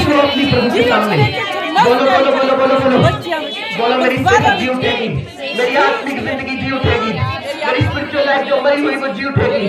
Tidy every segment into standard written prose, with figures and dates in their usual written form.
करो अपनी प्रभु के सामने। बोलो बोलो बोलो बोलो बोलो बोलो, मेरी सेहत जी उठेगी, मेरी आत्मिक जिंदगी जी उठेगी, मेरी स्पिरिचुअल लाइफ जो मरी हुई वो जी उठेगी,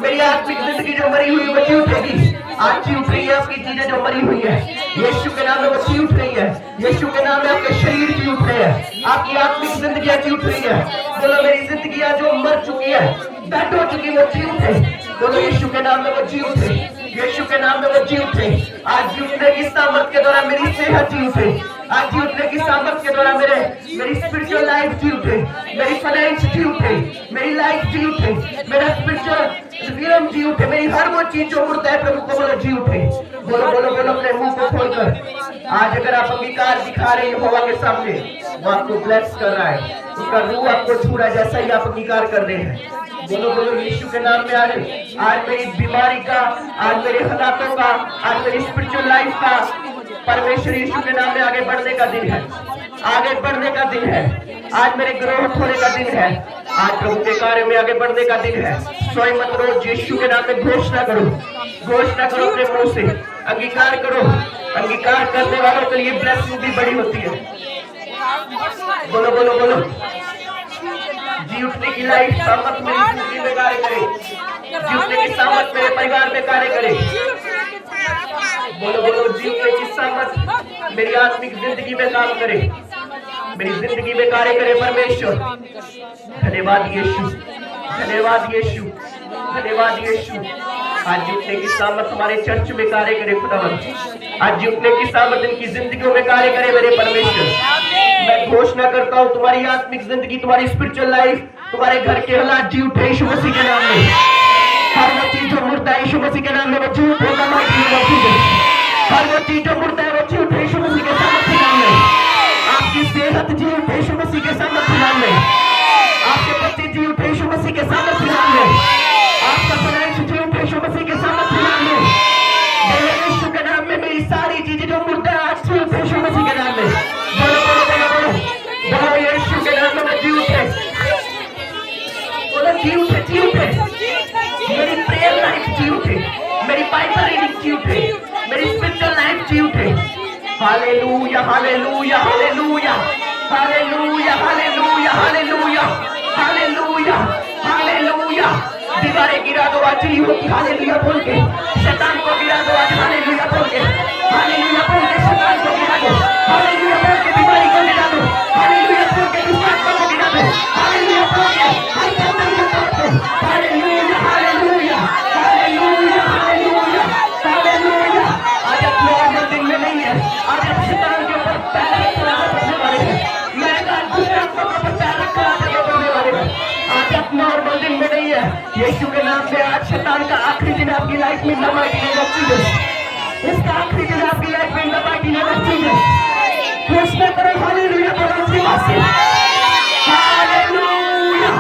मेरी आत्मिक जिंदगी जो मरी हुई वो जी उठेगी। आज जी उठ रही है आपकी चीजें जो मरी हुई है, यीशु के नाम में वो जी उठ रही है। यीशु के नाम में आपके शरीर जी उठ रहे हैं, आपकी आत्मिक जिंदगी जी उठ रही है। बोलो मेरी जिंदगी जो मर चुकी है, डेड हो चुकी, वो जी उठे। बोलो यीशु के नाम में वो जी उठे, यीशु के नाम में वो जी उठे। आज जी उठने की सामर्थ के द्वारा मेरी सेहत जी उठे, आज जी उठने की सामर्थ के द्वारा मेरी स्पिरिचुअल लाइफ जी उठे, मेरी फाइनेंस जी उठे, मेरी लाइफ जी उठे, मेरा स्पिरिचुअल विलम जी उठे, मेरी हर वो चीज जो उठता है प्रभु को बोलो जी उठे। बोलो बोलो बोलो अपने मुंह को खोलकर। आज अगर आप अंगीकार दिखा रहे हैं यहोवा के सामने, वो आपको ब्लेस कर रहा है, उसका रूह आपको छू रहा है जैसा ही आप अंगीकार कर रहे हैं। बोलो बोलो यीशु के नाम में आज मेरी बीमारी का, आज मेरे हालातों का, आज मेरी स्पिरिचुअल लाइफ का परमेश्वर यीशु के नाम में आगे बढ़ने का दिन है, आगे बढ़ने का दिन है। आज मेरे ग्रोथ होने का दिन है, आज प्रभु के कार्य में आगे बढ़ने का दिन है। स्वयं मत रोज यीशु के नाम में घोषणा करो, घोषणा करो अपने मुंह से, अंगीकार करो। अंगीकार करने वालों के लिए ब्लेसिंग भी बड़ी होती है। बोलो बोलो बोलो, जी उठने की लाइफ सामर्थ मेरी जिंदगी में कार्य करे, जी उठने की सामर्थ मेरे परिवार में कार्य करे। बोलो बोलो, जी उठने की सामर्थ मेरी आत्मिक जिंदगी में काम करे, मेरी जिंदगी में कार्य करे परमेश्वर। धन्यवाद यीशु, धन्यवाद यीशु, धन्यवाद यीशु। आज उठने की सामर्थ हमारे चर्च में कार्य करे खुदावन, आज उठने की सामर्थ इनकी जिंदगियों में कार्य करे मेरे परमेश्वर। मैं घोषणा करता हूँ तुम्हारी आत्मिक जिंदगी, तुम्हारी स्पिरिचुअल लाइफ, तुम्हारे घर के हालात जी उठे यीशु मसीह के नाम में। हर वो चीज जो मुर्दा है यीशु मसीह के नाम में वो जी उठे, हर वो चीज जो मुर्दा है वो जी उठे यीशु मसीह के सामर्थ के नाम में। आपकी सेहत जी उठे यीशु मसीह के सामर्थ के नाम में, आपके बच्चे जी उठे यीशु मसीह के सामर्थ के नाम में, आपका फाइनेंस जी उठे यीशु मसीह के सामर्थ के नाम में। यीशु के नाम में मेरी सारी चीजें जो मुर्दा है आज जी उठे यीशु मसीह के नाम में। बोलो बोलो बोलो बोलो बोलो, यीशु के नाम में जी उठे, बोलो जी उठे, जी उठे। मेरी प्रेयर लाइफ जी उठे, मेरी बाइबल रीडिंग जी उठे, मेरी स्पिरिचुअल लाइफ जी उठे। Hallelujah hallelujah hallelujah hallelujah hallelujah hallelujah hallelujah hallelujah. दीवारें गिरा दो आज ही होगी हालेलुया बोल के, शैतान को गिरा दो आज हालेलुया बोल के, हालेलुया बोल के शैतान को गिरा दो, हालेलुया बोल के बीमारी को गिरा दो, हालेलुया बोल के दुष्टता को गिरा दो, हालेलुया बोल के hallelujah hallelujah hallelujah hallelujah hallelujah. आज आप नॉर्मल दिन में नहीं है, आज आप शैतान के ऊपर पैर रखने वाले हैं, मैं आज दुष्टता के ऊपर पैर रखने वाले हैं। आज आप नॉर्मल दिन में नहीं है, यीशु के नाम से आज शैतान का आखिरी दिन आपकी लाइफ में नमाई इसका आखिरी दिन आपकी लाइफ में नमाई है। घोषणा करो हालेलुया बोलो जी मसीह, हालेलुया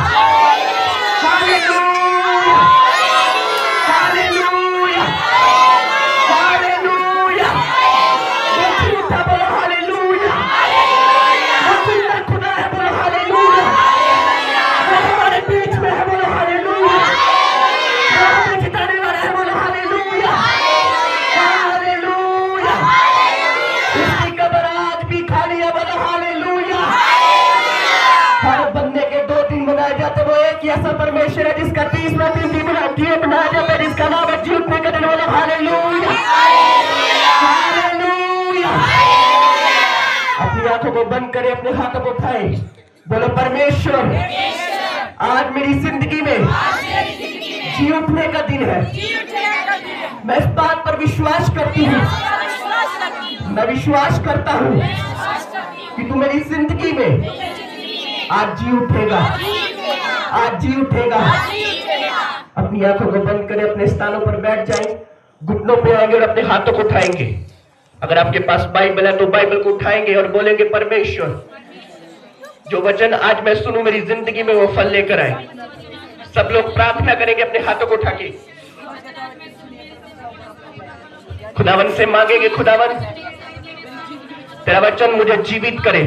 हालेलुया हालेलुया हालेलुया। वो झूठा बोलो हालेलुया, वो जिंदा खुदा है बोलो हालेलुया, वो हमारे बीच में है बोलो हालेलुया, वो हमें जिताने वाला है बोलो हालेलुया हालेलुया। इसकी कब्र आज भी खाली है बोलो हालेलुया। हर बंदे के 2 दिन बनाए जाते, वो एक ही ऐसा परमेश्वर है जिसका 30वां दिन भी बनाया जाता है, जिसका नाम है जी उठने का दिन बोलो हालेलुया हालेलुया। अपनी आंखों को बंद करें, अपने हाथों को उठाएं, बोलो परमेश्वर आज मेरी जिंदगी में जी उठने का दिन है। मैं इस बात पर विश्वास करती हूँ, मैं विश्वास करता हूँ कि तू मेरी जिंदगी में आज जी उठेगा, आज जी उठेगा। अपनी आंखों को बंद करें, अपने स्थानों पर बैठ जाएं, घुटनों पे आएंगे और अपने हाथों को उठाएंगे। अगर आपके पास बाइबल है तो बाइबल को उठाएंगे और बोलेंगे परमेश्वर जो वचन आज मैं सुनूं मेरी जिंदगी में वो फल लेकर आए। सब लोग प्रार्थना करेंगे अपने हाथों को उठा के, खुदावन से मांगेंगे खुदावन तेरा वचन मुझे जीवित करे,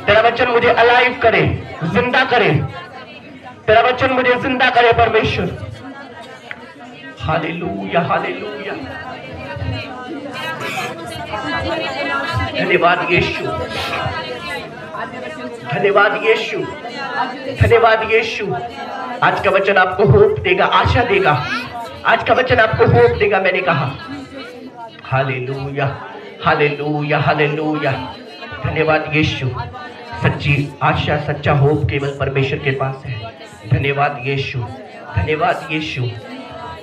तेरा वचन मुझे अलाइव करे, जिंदा करे, तेरा वचन मुझे जिंदा करे परमेश्वर। हालेलुया हालेलुया धन्यवाद यीशु, धन्यवाद यीशु, धन्यवाद यीशु। आज का वचन आपको होप देगा, आशा देगा। आज का वचन आपको होप देगा, मैंने कहा। Hallelujah, hallelujah, hallelujah. धन्यवाद यीशु। सच्ची आशा, सच्चा होप केवल परमेश्वर के पास है। धन्यवाद यीशु, धन्यवाद यीशु।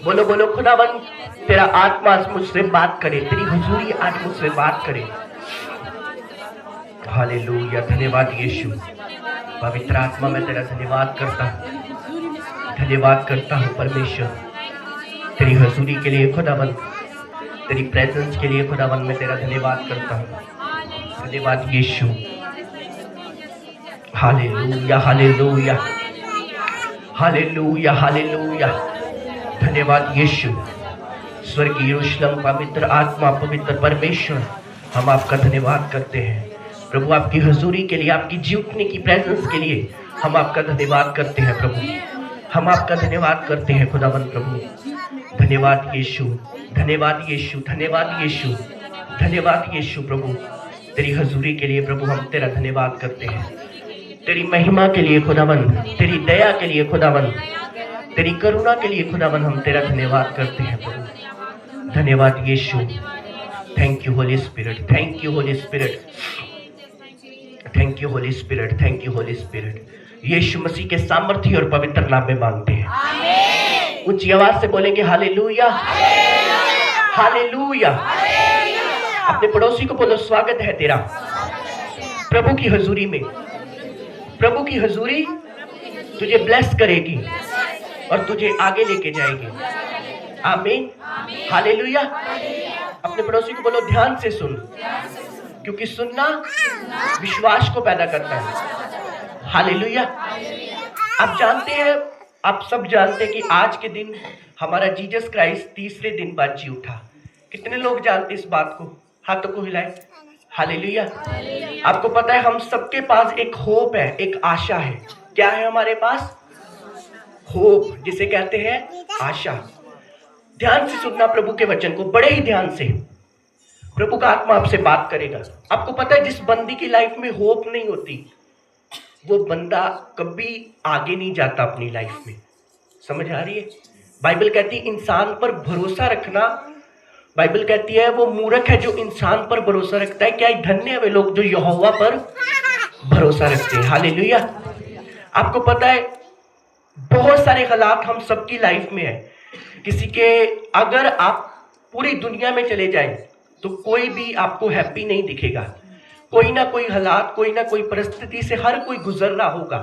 बोलो बोलो, खुदावन तेरा आत्मा आज मुझसे बात करे, तेरी हुजूरी आज मुझसे बात करे। हालेलुया, धन्यवाद यीशु। पवित्र आत्मा मैं तेरा धन्यवाद करता हूँ, धन्यवाद करता हूँ परमेश्वर, तेरी हुजूरी के लिए खुदावन, तेरी प्रेजेंस के लिए खुदावन मैं तेरा धन्यवाद करता हूँ। धन्यवाद Yeshu. Hallelujah, hallelujah, hallelujah, hallelujah. धन्यवाद यीशु। स्वर्गीय यरूशलेम, पवित्र आत्मा, पवित्र परमेश्वर, हम आपका धन्यवाद करते हैं प्रभु। आपकी हुजूरी के लिए, आपकी जीवने की प्रेजेंस के लिए हम आपका धन्यवाद करते हैं प्रभु। हम आपका धन्यवाद करते हैं खुदावन प्रभु। धन्यवाद यीशु, धन्यवाद यीशु, धन्यवाद यीशु, धन्यवाद यीशु प्रभु। तेरी हुजूरी के लिए प्रभु हम तेरा धन्यवाद करते हैं। तेरी महिमा के लिए खुदावन, तेरी दया के लिए खुदावन, तेरी करुणा के लिए खुदावन हम तेरा धन्यवाद करते हैं प्रभु। धन्यवाद यीशु। Thank you Holy Spirit, thank you Holy Spirit, thank you Holy Spirit, thank you Holy Spirit. Yeshu Masih के सामर्थ्य और पवित्र नाम में मांगते हैं। ऊंची आवाज से बोलेंगे हालेलुया, हालेलुया। अपने पड़ोसी को बोलो, स्वागत है तेरा प्रभु की हुजूरी में। प्रभु की हुजूरी तुझे ब्लेस करेगी और तुझे आगे लेके जाएगी। आमीन, हालेलुया। अपने पड़ोसी को बोलो, ध्यान से सुन, क्योंकि सुनना विश्वास को पैदा करता है। हालेलुया। आप जानते हैं, आप सब जानते हैं कि आज के दिन हमारा जीसस क्राइस्ट तीसरे दिन बाद जी उठा। कितने लोग जानते इस बात को? हाथों को हिलाए। हालेलुया। आपको पता है हम सबके पास एक होप है, एक आशा है। क्या है हमारे पास? होप, जिसे कहते हैं आशा। ध्यान से सुनना प्रभु के वचन को, बड़े ही ध्यान से। प्रभु का आत्मा आपसे बात करेगा। आपको पता है जिस बंदी की लाइफ में होप नहीं होती, वो बंदा कभी आगे नहीं जाता अपनी लाइफ में। समझ आ रही है? बाइबल कहती है इंसान पर भरोसा रखना, बाइबल कहती है वो मूर्ख है जो इंसान पर भरोसा रखता है। क्या धन्य है वे लोग जो यहोवा पर भरोसा रखते हैं। हालेलुया। आपको पता है बहुत सारे हालात हम सबकी लाइफ में है। किसी के, अगर आप पूरी दुनिया में चले जाएं तो कोई भी आपको हैप्पी नहीं दिखेगा। कोई ना कोई हालात, कोई ना कोई परिस्थिति से हर कोई गुजर रहा होगा,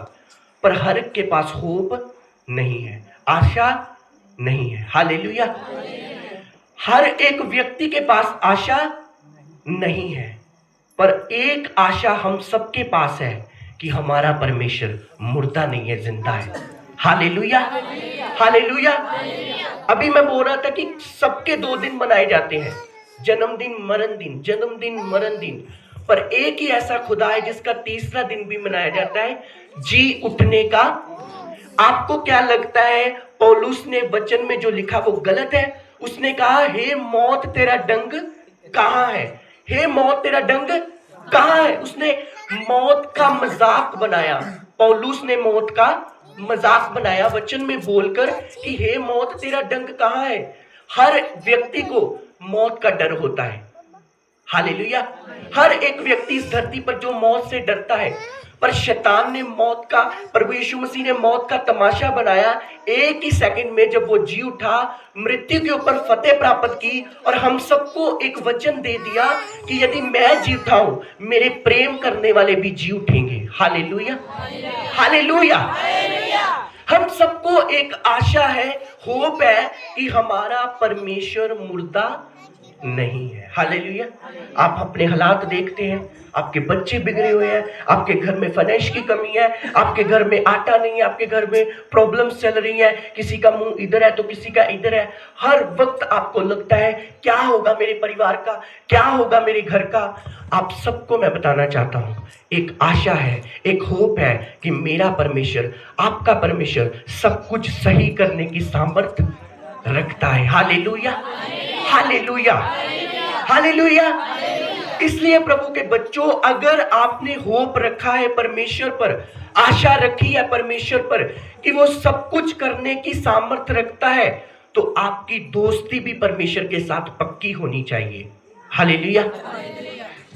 पर हर एक के पास होप नहीं है, आशा नहीं है। हालेलुया। हर एक व्यक्ति के पास आशा नहीं है, पर एक आशा हम सबके पास है कि हमारा परमेश्वर मुर्दा नहीं है, जिंदा है। Hallelujah, hallelujah. अभी मैं बोल रहा था कि सबके 2 दिन मनाए जाते हैं, जन्मदिन, मरण दिन, जन्मदिन, मरण दिन, पर एक ही ऐसा खुदा है जिसका तीसरा दिन भी मनाया जाता है, जी उठने का। आपको क्या लगता है पौलुस ने वचन में जो लिखा वो गलत है? उसने कहा, हे मौत तेरा डंग कहाँ है? हे मौत तेरा डंग कहाँ है? उसने मौत का मजाक बनाया। पौलुस ने मौत का मजाक बनाया वचन में बोलकर कि हे मौत तेरा डंग कहाँ है। हर व्यक्ति को मौत का डर होता है। हालेलुया। हर एक व्यक्ति इस धरती पर जो मौत से डरता है, पर शैतान ने मौत का, प्रभु यीशु मसीह ने मौत का तमाशा बनाया। एक ही सेकंड में जब वो जी उठा, मृत्यु के ऊपर फतेह प्राप्त की और हम सबको एक वचन दे दिया कि यदि मैं जी उठा हूं, मेरे प्रेम करने वाले भी जी उठेंगे। Hallelujah, hallelujah. हम सबको एक आशा है, होप है कि हमारा परमेश्वर मुर्दा नहीं है। हालेलुया। आप अपने हालात देखते हैं, आपके बच्चे बिगड़े हुए हैं, आपके घर में फाइनेंस की कमी है, आपके घर में आटा नहीं है, आपके घर में प्रॉब्लम्स चल रही है, किसी का मुंह इधर है तो किसी का इधर है। हर वक्त आपको लगता है क्या होगा मेरे परिवार का, क्या होगा मेरे घर का। आप सबको मैं बताना चाहता हूं, एक आशा है, एक होप है कि मेरा परमेश्वर, आपका परमेश्वर सब कुछ सही करने की सामर्थ्य रखता है। Hallelujah, hallelujah. हालेलुया। इसलिए प्रभु के बच्चों, अगर आपने होप रखा है परमेश्वर पर, आशा रखी है परमेश्वर पर कि वो सब कुछ करने की सामर्थ्य रखता है, तो आपकी दोस्ती भी परमेश्वर के साथ पक्की होनी चाहिए। हालेलुया।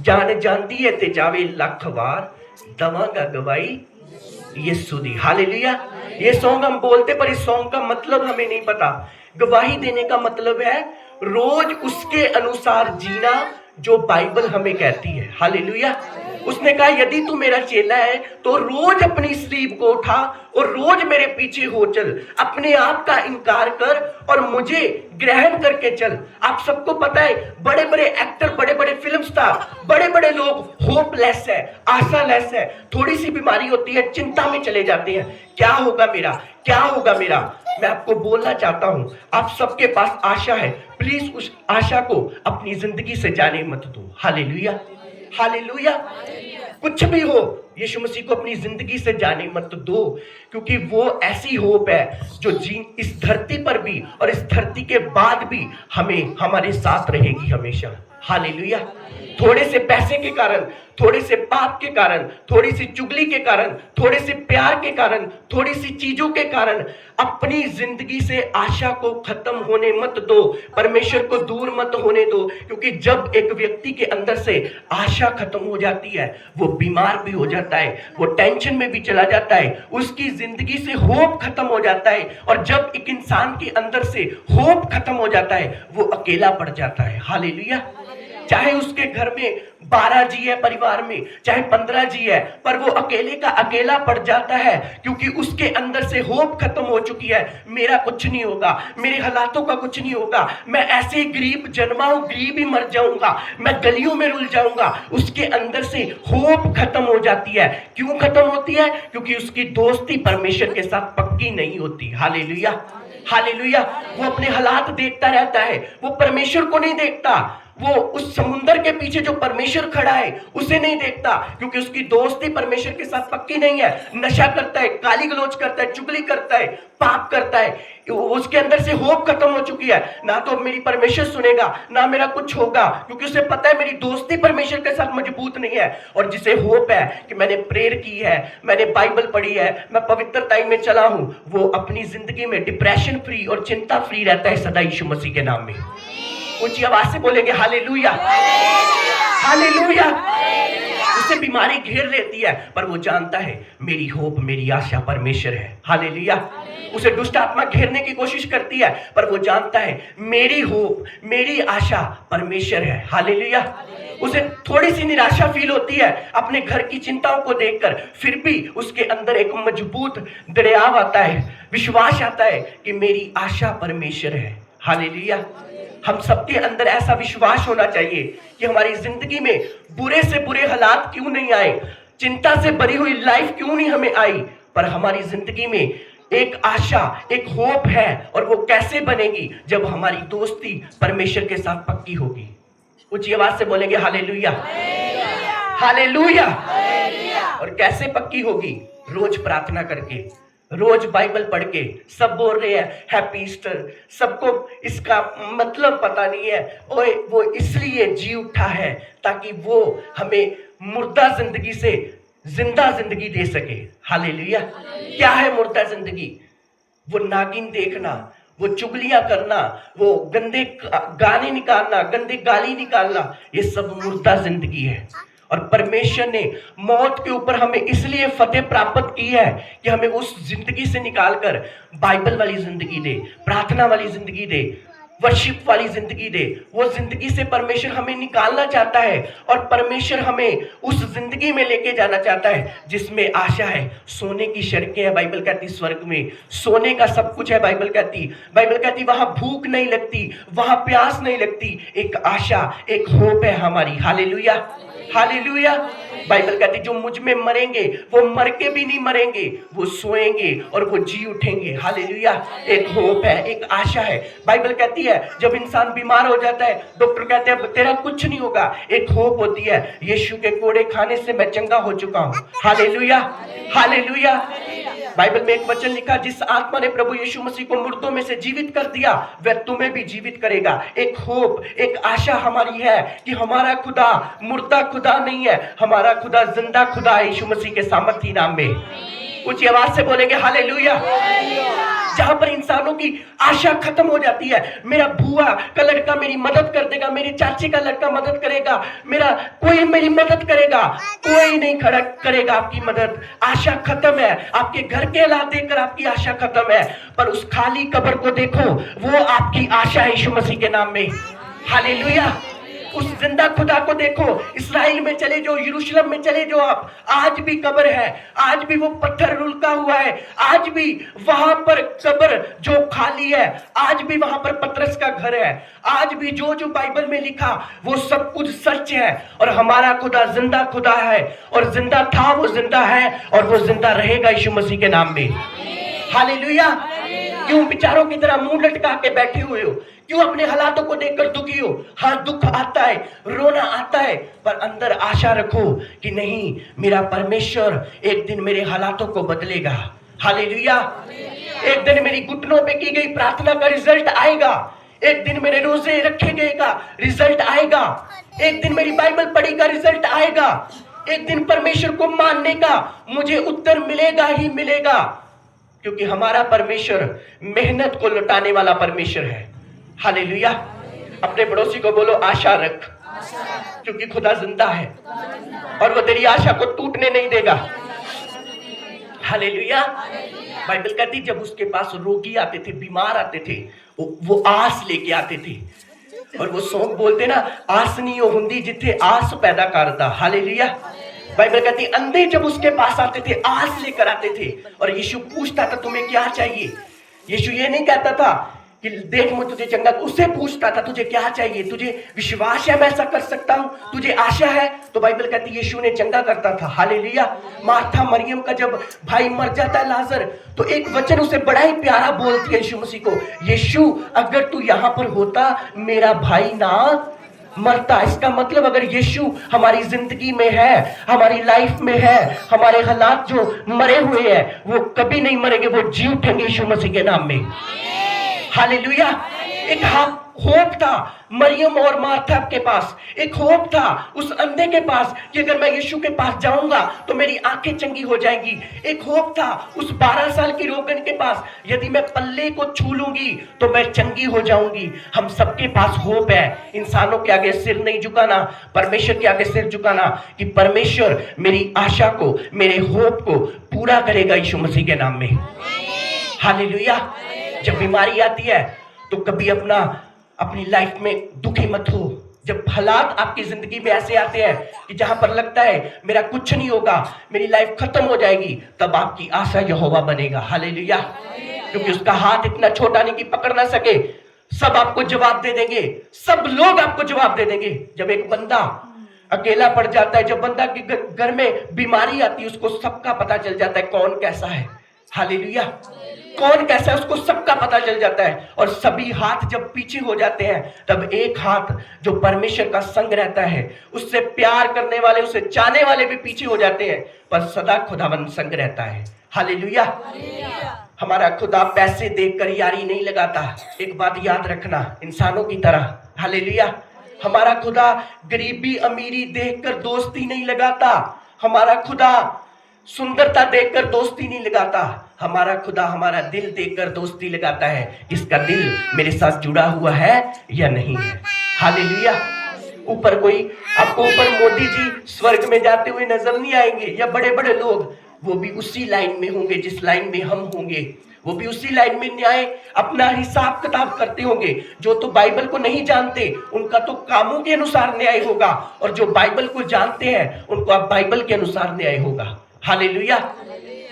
जान जानती है ते जावे लख वार, दवांगा गवाही यीशु दी। हालेलुया। ये सॉन्ग हम बोलते, पर इस सॉन्ग का मतलब हमें नहीं पता। गवाही देने का मतलब है रोज उसके अनुसार जीना, जो बाइबल हमें कहती है। हालेलुया। उसने कहा यदि तू मेरा चेला है तो रोज अपनी स्लीव को उठा और रोज मेरे पीछे हो चल, अपने आप का इनकार कर और मुझे ग्रहण करके चल। आप सबको पता है, बड़े बड़े एक्टर, बड़े बड़े फिल्म स्टार, बड़े बड़े लोग होपलेस है, आशालेस है, थोड़ी सी बीमारी होती है चिंता में चले जाते हैं, क्या होगा मेरा, क्या होगा मेरा। मैं आपको बोलना चाहता हूं, आप सबके पास आशा है, प्लीज उस आशा को अपनी जिंदगी से जाने मत दो। हालेलुया। हालेलुया। कुछ भी हो, यीशु मसीह को अपनी जिंदगी से जाने मत दो, क्योंकि वो ऐसी होप है जो इस धरती पर भी और इस धरती के बाद भी हमें हमारे साथ रहेगी हमेशा। हालेलुया। थोड़े से पैसे के कारण, थोड़े से पाप के कारण, थोड़ी सी चुगली के कारण, थोड़े से प्यार के कारण, थोड़ी सी चीजों के कारण अपनी जिंदगी से आशा को खत्म होने मत दो, परमेश्वर को दूर मत होने दो। क्योंकि जब एक व्यक्ति के अंदर से आशा खत्म हो जाती है, वो बीमार भी हो जाता है, वो टेंशन में भी चला जाता है, उसकी जिंदगी से होप खत्म हो जाता है। और जब एक इंसान के अंदर से होप खत्म हो जाता है, वो अकेला पड़ जाता है। हालेलुया। चाहे उसके घर में 12 जी है, परिवार में चाहे 15 जी है, पर वो अकेले का अकेला पड़ जाता है, क्योंकि उसके अंदर से होप खत्म हो चुकी है। मेरा कुछ नहीं होगा, मेरे हालातों का कुछ नहीं होगा, मैं ऐसे ही गरीब जन्मा हूं, गरीब ही मर जाऊंगा, मैं गलियों में रुल जाऊंगा। उसके अंदर से होप खत्म हो जाती है। क्यों खत्म होती है? क्योंकि उसकी दोस्ती परमेश्वर के साथ पक्की नहीं होती। हालेलुया। हालेलुया। वो अपने हालात देखता रहता है, वो परमेश्वर को नहीं देखता, वो उस समुंदर के पीछे जो परमेश्वर खड़ा है उसे नहीं देखता, क्योंकि उसकी दोस्ती परमेश्वर के साथ पक्की नहीं है। नशा करता है, गाली गलौज करता है, चुगली करता है, पाप करता है, उसके अंदर से होप खत्म हो चुकी है। ना तो मेरी परमेश्वर सुनेगा, ना मेरा कुछ होगा, क्योंकि उसे पता है मेरी दोस्ती परमेश्वर के साथ मजबूत नहीं है। और जिसे होप है कि मैंने प्रेयर की है, मैंने बाइबल पढ़ी है, मैं पवित्रता में चला हूं, वो अपनी जिंदगी में डिप्रेशन फ्री और चिंता फ्री रहता है सदा यीशु मसीह के नाम में। ऊंची आवाज से बोलेंगे हालेलुया। हालेलुया। उसे बीमारी घेर लेती है, पर वो जानता है मेरी होप, मेरी आशा परमेश्वर है। हालेलुया। उसे दुष्ट आत्मा घेरने की कोशिश करती है, पर वो जानता है मेरी होप, मेरी आशा परमेश्वर है। हालेलुया। उसे थोड़ी सी निराशा फील होती है अपने घर की चिंताओं को देखकर, फिर भी उसके अंदर एक मजबूत दरियाव आता है, विश्वास आता है कि मेरी आशा परमेश्वर है। हालेलुया। हम सबके अंदर ऐसा विश्वास होना चाहिए कि हमारी जिंदगी में बुरे से बुरे हालात क्यों नहीं आए, चिंता से भरी हुई लाइफ क्यों नहीं हमें आई, पर हमारी जिंदगी में एक आशा, एक होप है। और वो कैसे बनेगी? जब हमारी दोस्ती परमेश्वर के साथ पक्की होगी। ऊंची आवाज से बोलेंगे हालेलुया। हालेलुया। और कैसे पक्की होगी? रोज प्रार्थना करके, रोज बाइबल पढ़ के। सब बोल रहे हैं हैप्पी ईस्टर, सबको इसका मतलब पता नहीं है। ओए, वो इसलिए जी उठा है ताकि वो हमें मुर्दा जिंदगी से जिंदा जिंदगी दे सके। हालेलुया। क्या है मुर्दा जिंदगी? वो नागिन देखना, वो चुगलियां करना, वो गंदे गाने निकालना, गंदे गाली निकालना, ये सब मुर्दा जिंदगी है। और परमेश्वर ने मौत के ऊपर हमें इसलिए फतेह प्राप्त की है कि हमें उस जिंदगी से निकालकर बाइबल वाली जिंदगी दे, प्रार्थना वाली जिंदगी दे, वर्शिप वाली जिंदगी दे। वो जिंदगी से परमेश्वर हमें निकालना चाहता है और परमेश्वर हमें उस जिंदगी में लेके जाना चाहता है जिसमें आशा है। सोने की सड़कें है, बाइबल कहती स्वर्ग में सोने का सब कुछ है। बाइबल कहती वहां भूख नहीं लगती, वहां प्यास नहीं लगती। एक आशा, एक होप है हमारी। हालेलुया। हालेलुया। बाइबल कहती जो मुझ में मरेंगे वो मर के भी नहीं मरेंगे, वो सोएंगे और वो जी उठेंगे। हालेलुया। एक होप है, एक आशा है। बाइबल कहती है जब इंसान बीमार हो जाता है, डॉक्टर कहते हैं तेरा कुछ नहीं होगा, एक होप होती है, यीशु के कोड़े खाने से मैं चंगा हो चुका हूं। हालेलुया। हालेलुया। बाइबल में एक वचन लिखा, जिस आत्मा ने प्रभु यीशु मसीह को मुर्दों में से जीवित कर दिया वह तुम्हें भी जीवित करेगा। एक होप, एक आशा हमारी है कि हमारा खुदा मुर्दा खुदा नहीं है, हमारा खुदा जिंदा खुदा है यीशु मसीह के सामर्थी नाम में। ऊंची आवाज से बोलेंगे हालेलुया। जहां पर इंसानों की आशा खत्म हो जाती है, मेरा बुआ का लड़का मेरी मदद कर देगा, मेरे चाचे का लड़का मदद करेगा, मेरा कोई मेरी मदद करेगा, कोई नहीं खड़ा करेगा आपकी मदद। आशा खत्म है, आपके घर के हालात देखकर आपकी आशा खत्म है, पर उस खाली कब्र को देखो, वो आपकी आशा है यीशु मसीह के नाम में। हालेलुया। उस जिंदा खुदा को देखो। इस्राएल में चले जाओ, यरूशलेम में चले जाओ आप, आज भी कब्र है, आज भी वो पत्थर रुलका हुआ है, आज भी वहां पर कब्र जो खाली है, आज भी वहां पर पतरस का घर है, आज भी जो जो बाइबल में लिखा वो सब कुछ सच है। और हमारा खुदा जिंदा खुदा है, और जिंदा था, वो जिंदा है, और वो जिंदा रहेगा यीशु मसीह के नाम में। हालेलुया। क्यों विचारों की तरह मुंह लटका के बैठे हुए हो? क्यों अपने हालातों को देखकर दुखी हो? हाँ, दुख आता है, रोना आता है, पर अंदर आशा रखो कि नहीं, मेरा परमेश्वर एक दिन मेरे हालातों को बदलेगा। हालेलुया। एक दिन मेरी घुटनों पे की गई प्रार्थना का रिजल्ट आएगा, एक दिन मेरे रोजे रखे गए का रिजल्ट आएगा, एक दिन मेरी बाइबल पढ़ी का रिजल्ट आएगा, एक दिन परमेश्वर को मानने का मुझे उत्तर मिलेगा ही मिलेगा, क्योंकि हमारा परमेश्वर मेहनत को लौटाने वाला परमेश्वर है। हालेलुया। अपने पड़ोसी को बोलो आशा रख, क्योंकि खुदा जिंदा है और वो तेरी आशा को टूटने नहीं देगा। हालेलुया। बाइबल कहती जब उसके पास रोगी आते थे, बीमार आते थे, वो आस लेके आते थे, और वो सॉन्ग बोलते ना, आस नहीं हो हुंदी जिथे आस पैदा करता। हालेलुया। बाइबल कहती अंधे जब उसके पास आते थे, आस लेकर आते थे, और यीशु पूछता था तुम्हें क्या चाहिए। यीशु ये नहीं कहता था कि देख मैं तुझे चंगा, उससे पूछता था तुझे क्या चाहिए, तुझे विश्वास है मैं ऐसा कर सकता हूं, तुझे आशा है? तो बाइबल कहती यीशु ने चंगा करता था। हालेलुया। मार्था मरियम का जब भाई मर जाता है लाजर, तो एक वचन उसे बड़ा ही प्यारा बोलती है यीशु मसीह को, यीशु अगर तू यहां पर होता मेरा भाई ना मरता। इसका मतलब अगर यीशु हमारी जिंदगी में है, हमारी लाइफ में है, हमारे हालात जो मरे हुए हैं वो कभी नहीं मरेंगे, वो जी उठेंगे यीशु मसीह के नाम में। हालेलुया। एक होप था मरियम और मार्था के पास, एक होप था उस अंधे के पास कि अगर मैं यीशु के पास जाऊंगा तो मेरी आंखें चंगी हो जाएंगी। एक होप था उस 12 साल की रोगन के पास, यदि मैं पल्ले को छू लूंगी तो मैं चंगी हो जाऊंगी। हम सबके पास होप है। इंसानों के आगे सिर नहीं झुकाना, परमेश्वर के आगे सिर झुकाना कि परमेश्वर मेरी आशा को, मेरे होप को पूरा करेगा यीशु मसीह के नाम में। हालेलुया। जब बीमारी आती है तो कभी अपनी लाइफ में दुखी मत हो। जब हालात आपकी जिंदगी में ऐसे आते हैं कि जहां पर लगता है मेरा कुछ नहीं होगा, मेरी लाइफ खत्म हो जाएगी, तब आपकी आशा यहोवा बनेगा। हालेलुया। क्योंकि उसका हाथ इतना छोटा नहीं कि पकड़ ना सके, सब आपको जवाब दे देंगे, सब लोग आपको जवाब दे देंगे। जब एक बंदा अकेला पड़ जाता है, जब बंदा के घर में बीमारी आती है, उसको सबका पता चल जाता है कौन कैसा है। हालेलुया। कौन कैसा है उसको सबका पता चल जाता है, और सभी हाथ जब पीछे हो जाते हैं तब एक हाथ जो परमेश्वर का संग रहता है, उससे प्यार करने वाले, उसे चाहने वाले भी पीछे हो जाते हैं, पर सदा खुदावन संग रहता है। हालेलुया। हमारा खुदा पैसे देखकर यारी नहीं लगाता, एक बात याद रखना, इंसानों की तरह। हालेलुया। हमारा खुदा गरीबी अमीरी देखकर दोस्ती नहीं लगाता, हमारा खुदा सुंदरता देखकर दोस्ती नहीं लगाता, हमारा खुदा हमारा दिल देखकर दोस्ती लगाता है, इसका दिल मेरे साथ जुड़ा हुआ है या नहीं है। हालेलुया। ऊपर कोई आपको ऊपर मोदी जी स्वर्ग में जाते हुए नजर नहीं आएंगे, या बड़े बड़े लोग, वो भी उसी लाइन में होंगे जिस लाइन में हम होंगे, वो भी उसी लाइन में न्याय अपना हिसाब किताब करते होंगे। जो तो बाइबल को नहीं जानते उनका तो कामों के अनुसार न्याय होगा, और जो बाइबल को जानते हैं उनको अब बाइबल के अनुसार न्याय होगा। हालेलुया।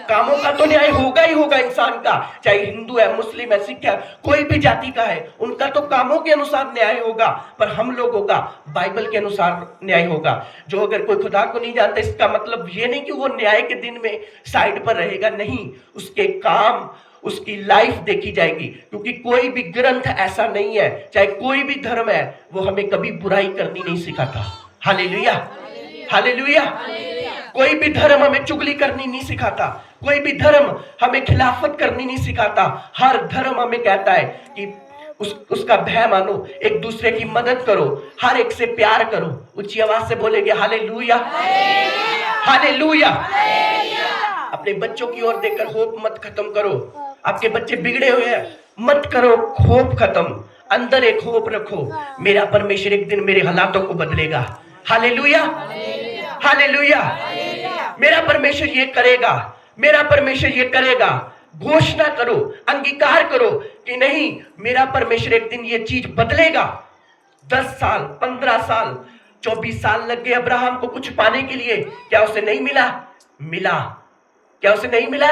कामों का तो न्याय होगा ही होगा इंसान का, चाहे हिंदू है, मुस्लिम है, सिख है, कोई भी जाति का है, उनका तो कामों के अनुसार न्याय होगा, पर हम लोगों का बाइबल के अनुसार न्याय होगा। जो अगर कोई खुदा को नहीं जानता, इसका मतलब ये नहीं कि वो न्याय के दिन में साइड पर रहेगा, नहीं, उसके काम, उसकी लाइफ देखी जाएगी। क्योंकि कोई भी ग्रंथ ऐसा नहीं है, चाहे कोई भी धर्म है, वो हमें कभी बुराई करनी नहीं सिखाता। हालेलुया। हालेलुया। कोई भी धर्म हमें चुगली करनी नहीं सिखाता, कोई भी धर्म हमें खिलाफत करनी नहीं सिखाता। हर धर्म हमें कहता है कि उसका भय मानो, एक दूसरे की मदद करो, हर एक से प्यार करो। ऊंची आवाज से बोलेंगे हालेलुया, हालेलुया। अपने बच्चों की ओर देखकर होप मत खत्म करो। आपके बच्चे बिगड़े हुए हैं, मत करो होप खत्म, अंदर एक होप रखो, मेरा परमेश्वर एक दिन मेरे हालातों को बदलेगा। Hallelujah, hallelujah. मेरा परमेश्वर ये करेगा, मेरा परमेश्वर ये करेगा। घोषणा करो, अंगीकार करो कि नहीं, मेरा परमेश्वर एक दिन ये चीज बदलेगा। 10 साल, 15 साल, 24 साल लग गए अब्राहम को कुछ पाने के लिए। क्या उसे नहीं मिला? मिला। क्या उसे नहीं मिला?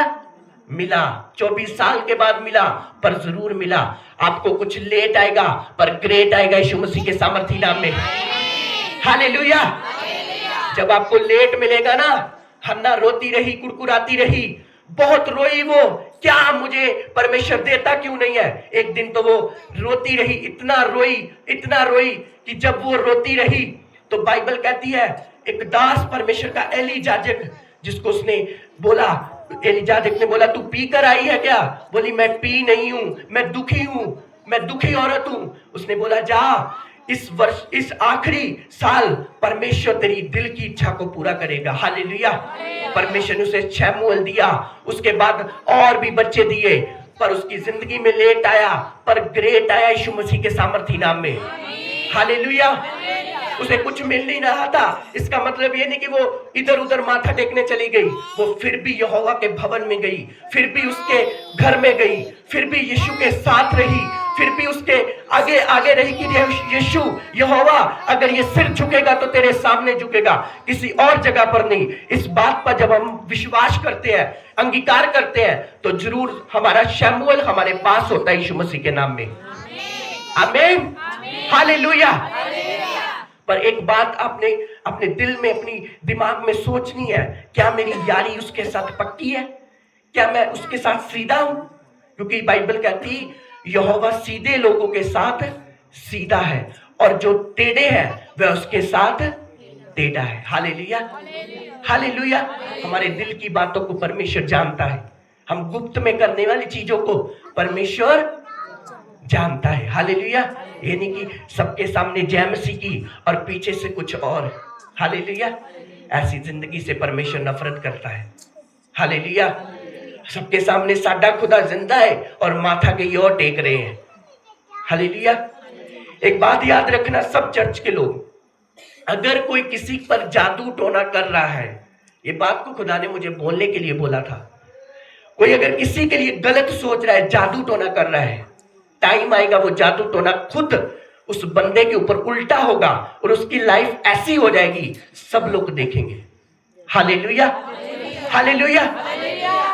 मिला। 24 साल के बाद मिला, पर जरूर मिला। आपको कुछ लेट आएगा पर ग्रेट आएगा यीशु मसीह के सामर्थी नाम में। हालेलुया। जब आपको लेट मिलेगा ना, हन्ना रोती रही, कुड़कुड़ाती रही, बहुत रोई वो, क्या मुझे परमेश्वर देता क्यों नहीं है। एक दिन तो वो रोती रही, इतना रोई कि जब वो रोती रही तो बाइबल कहती है एक दास परमेश्वर का एलीजाजक, जिसको उसने बोला, एलीजाजक ने बोला तू पी कर आई है क्या? बोली मैं पी नहीं हूं, मैं दुखी औरत हूं। उसने बोला जा, इस वर्ष, इस आखिरी साल परमेश्वर तेरी दिल की इच्छा को पूरा करेगा। हालेलुया। परमेश्वर ने उसे 6 मुहल दिया, उसके बाद और भी बच्चे दिए, पर उसकी जिंदगी में लेट आया पर ग्रेट आया यीशु मसीह के सामर्थी नाम में। हालेलुया। उसे कुछ मिल नहीं रहा था, इसका मतलब ये नहीं कि वो इधर उधर माथा टेकने चली गई। वो फिर भी यहोवा के भवन में गई, फिर भी उसके घर में गई, फिर भी यीशु के साथ रही, फिर भी उसके आगे आगे रही कि यीशु, यहोवा, अगर ये सिर झुकेगा तो तेरे सामने झुकेगा, किसी और जगह पर नहीं। इस बात पर जब हम विश्वास करते हैं, अंगीकार करते हैं, तो जरूर हमारा शमूएल हमारे पास होता है यीशु मसीह के नाम में। आमीन, हालेलुया। पर एक बात आपने अपने दिल में, अपनी दिमाग में सोचनी है, क्या मेरी यारी उसके साथ पक्की है? क्या मैं उसके साथ सीधा हूं? क्योंकि बाइबल कहती यहोवा सीधे लोगों के साथ सीधा है और जो टेढ़े हैं वह उसके साथ टेढ़ा है। Hallelujah, hallelujah. हमारे दिल की बातों को परमेश्वर जानता है, हम गुप्त में करने वाली चीजों को परमेश्वर जानता है। हालेलुया। ये नहीं कि सबके सामने जय मसीह की और पीछे से कुछ और। हालेलुया। ऐसी जिंदगी से परमेश्वर नफरत करता है। हालेलुया। सबके सामने साडा खुदा जिंदा है और माथा कहीं और टेक रहे हैं। हालेलुया। एक बात याद रखना सब चर्च के लोग, अगर कोई किसी पर जादू टोना कर रहा है, ये बात को खुदा ने मुझे बोलने के लिए बोला था, कोई अगर किसी के लिए गलत सोच रहा है, जादू टोना कर रहा है, टाइम आएगा वो जादू टोना खुद उस बंदे के ऊपर उल्टा होगा और उसकी लाइफ ऐसी हो जाएगी सब लोग देखेंगे। Hallelujah, hallelujah.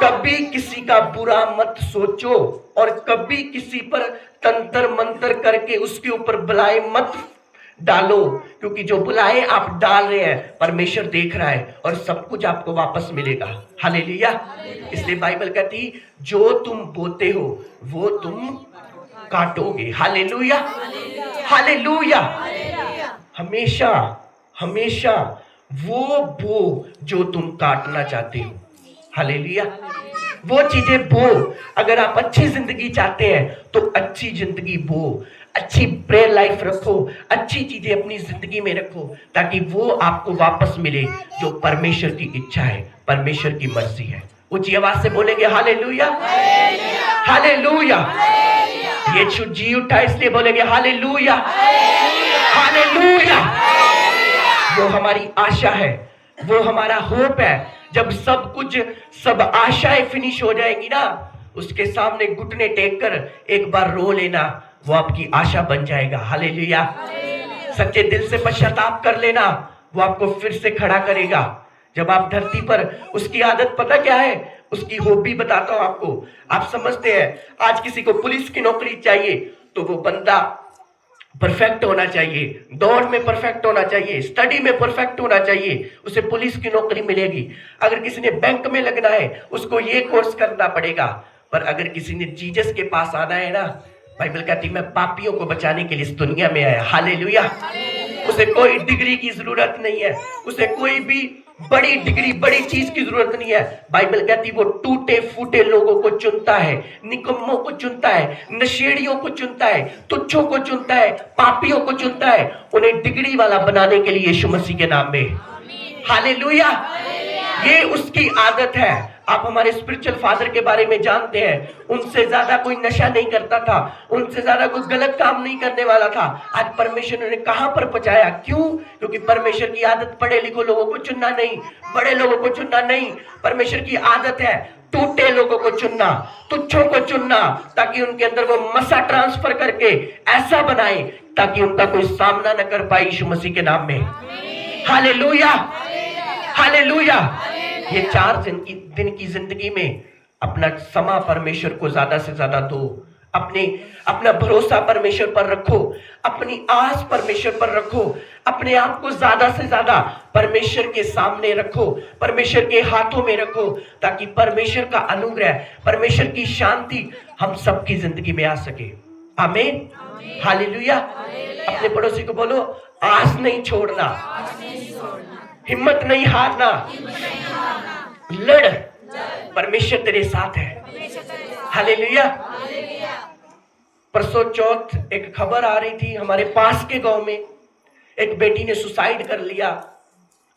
कभी किसी का बुरा मत सोचो और कभी किसी पर तंत्र मंत्र करके उसके ऊपर बुलाए मत डालो, क्योंकि जो बुलाए आप डाल रहे हैं परमेश्वर देख रहा है और सब कुछ आपको वापस मिलेगा। हालेलुया। इसलिए बाइबल कहती जो तुम बोते हो वो तुम काटोगे। Hallelujah, hallelujah. हमेशा हमेशा वो बो जो तुम काटना चाहते हो। हालेलुया। वो चीजें बो। अगर आप अच्छी जिंदगी चाहते हैं तो अच्छी जिंदगी बो, अच्छी प्रेयर लाइफ रखो, अच्छी चीजें अपनी जिंदगी में रखो, ताकि वो आपको वापस मिले जो परमेश्वर की इच्छा है, परमेश्वर की मर्जी है। ऊंची आवाज से बोलेंगे हालेलुया, हालेलुया। यीशु जी उठा इसलिए बोलेंगे हालेलुया, हालेलुया। वो हमारी आशा है, वो हमारा होप है। जब सब कुछ, सब आशाएं फिनिश हो जाएंगी ना, उसके सामने घुटने टेक कर एक बार रो लेना, वो आपकी आशा बन जाएगा। हालेलुया। सच्चे दिल से पश्चाताप कर लेना, वो आपको फिर से खड़ा करेगा। जब आप धरती पर, उसकी आदत पता क्या है, उसकी हॉबी बताता हूं आपको। आप समझते हैं आज किसी को पुलिस की नौकरी चाहिए तो वो बंदा परफेक्ट होना चाहिए, दौड़ में परफेक्ट होना चाहिए, स्टडी में परफेक्ट होना चाहिए, उसे पुलिस की नौकरी मिलेगी। अगर किसी ने बैंक में लगना है उसको ये कोर्स करना पड़ेगा। पर अगर किसी ने जीसस के पास आना है ना, बाइबल कहती मैं पापियों को बचाने के लिए इस दुनिया में आया। हालेलुया। उसे कोई डिग्री की जरूरत नहीं है, उसे कोई भी बड़ी डिग्री, बड़ी चीज की जरूरत नहीं है। बाइबल कहती वो टूटे फूटे लोगों को चुनता है, निकम्मों को चुनता है, नशेड़ियों को चुनता है, तुच्छों को चुनता है, पापियों को चुनता है, उन्हें डिग्री वाला बनाने के लिए यीशु मसीह के नाम में। हालेलुया। ये उसकी आदत है। आप हमारे स्पिरिचुअल फादर के बारे में जानते हैं, उनसे ज्यादा कोई नशा नहीं करता था, उनसे ज्यादा कोई गलत काम नहीं करने वाला था। आज परमेश्वर ने कहां पर पहुंचाया? क्यों? क्योंकि परमेश्वर की आदत पढ़े लिखो लोगों को चुनना नहीं, बड़े लोगों को चुनना नहीं। परमेश्वर की आदत है टूटे लोगों को चुनना, तुच्छों को चुनना, ताकि उनके अंदर वो मसा ट्रांसफर करके ऐसा बनाए ताकि उनका कोई सामना न कर पाए यीशु मसीह के नाम में। Hallelujah, hallelujah. ये 4 दिन की जिंदगी में अपना समा परमेश्वर को ज्यादा से ज्यादा दो। अपना भरोसा परमेश्वर पर रखो, अपनी आस परमेश्वर पर रखो, अपने आप को ज्यादा से ज्यादा परमेश्वर के सामने रखो, परमेश्वर के हाथों में रखो, ताकि परमेश्वर का अनुग्रह, परमेश्वर की शांति हम सबकी जिंदगी में आ सके। आमीन, हालेलुया। अपने पड़ोसी को बोलो, आस नहीं छोड़ना, हिम्मत नहीं हारना, लड़, परमेश्वर तेरे साथ है। हालेलुया। परसों चौथ एक खबर आ रही थी हमारे पास के गांव में, एक बेटी ने सुसाइड कर लिया,